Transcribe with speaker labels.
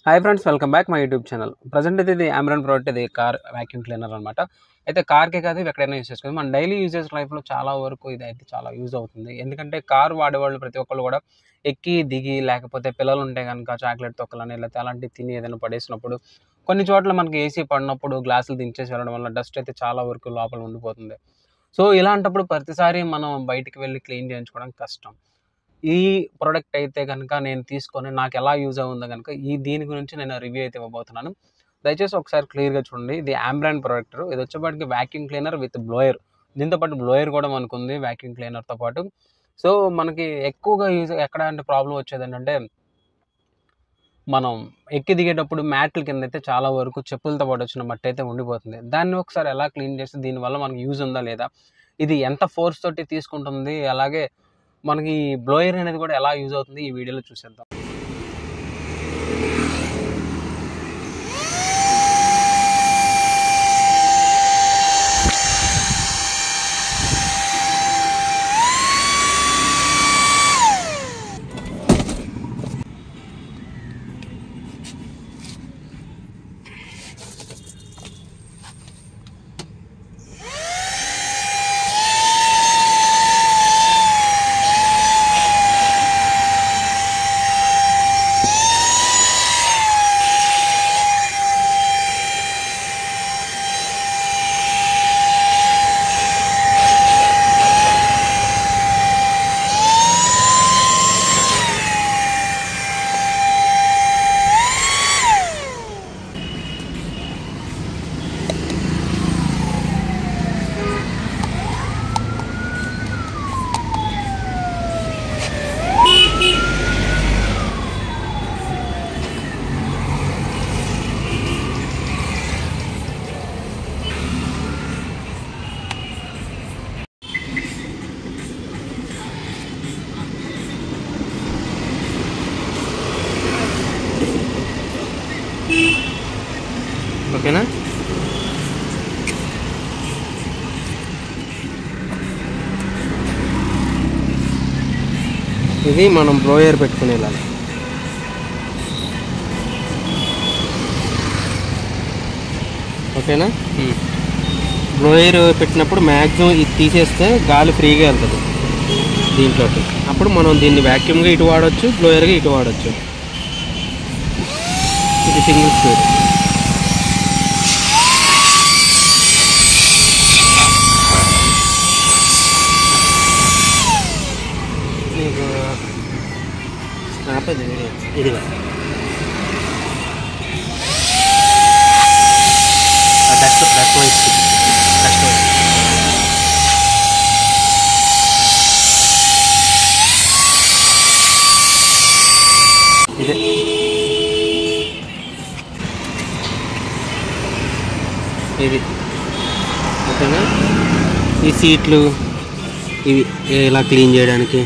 Speaker 1: Hi friends, welcome back my YouTube channel. Present అయితే ఇది Amaron product, ఇది కార్ వాక్యూమ్ క్లీనర్ అనమాట. అయితే కార్కే కాదు, ఇవి ఎక్కడైనా యూజ్ చేసుకోవచ్చు. మన డైలీ యూజెస్ లైఫ్లో చాలా వరకు ఇది అయితే చాలా యూజ్ అవుతుంది. ఎందుకంటే కార్ వాడేవాళ్ళు ప్రతి ఒక్కళ్ళు కూడా ఎక్కి దిగి, లేకపోతే పిల్లలు ఉంటే కనుక చాక్లెట్ తొక్కలని లేకపోతే అలాంటివి తిని ఏదైనా పడేసినప్పుడు, కొన్ని చోట్ల మనకి ఏసీ పడినప్పుడు గ్లాసులు దించేసి వెళ్ళడం వల్ల డస్ట్ అయితే చాలా వరకు లోపల ఉండిపోతుంది. సో ఇలాంటప్పుడు ప్రతిసారి మనం బయటికి వెళ్ళి క్లీన్ చేయించుకోవడం కష్టం. ఈ ప్రొడక్ట్ అయితే గనుక నేను తీసుకొని నాకెలా యూజ్ అవుతుందో గనుక దీని గురించి నేను రివ్యూ అయితే ఇవ్వబోతున్నాను. దయచేసి ఒకసారి క్లియర్‌గా చూడండి. ఇది ఆంబ్రాన్ ప్రొడక్టర్. ఇది వచ్చేప్పటికి వాక్యూమ్ క్లీనర్ విత్ బ్లోయర్. దీంతో పాటు బ్లోయర్ కూడా మనకుంది వాక్యూమ్ క్లీనర్‌తో పాటు. సో మనకి ఎక్కువగా యూజ్ ఎక్కడ అంటే ప్రాబ్లమ్ వచ్చేదేంటంటే, మనం ఎక్కి దిగేటప్పుడు మ్యాట్ల కిందైతే చాలా వరకు చెప్పులతో పాటు వచ్చిన మట్టి అయితే ఉండిపోతుంది. దాన్ని ఒకసారి ఎలా క్లీన్ చేసి దీనివల్ల మనకి యూజ్ ఉందా లేదా? ఇది ఎంత ఫోర్స్ తోటి తీసుకుంటుంది? అలాగే మనకి బ్లోయర్ అనేది కూడా ఎలా యూజ్ అవుతుంది ఈ వీడియోలో చూసేద్దాం. ఓకేనా? ఇది మనం బ్లోయర్ పెట్టుకునేలాగా. ఓకేనా? బ్లోయర్ పెట్టినప్పుడు మ్యాక్సిమం ఇది తీసేస్తే గాలి ఫ్రీగా వెళ్తుంది దీంట్లోకి. అప్పుడు మనం దీన్ని వ్యాక్యూమ్గా ఇటు వాడచ్చు, బ్లోయర్గా ఇటు వాడచ్చు. ఇది సింగిల్ స్పీడ్. మీకు ఆపేది ఇదిగా డస్ట్ వైట్ ఇదే. ఇది ఓకేనా? ఈ సీట్లు ఇవి ఇలా క్లీన్ చేయడానికి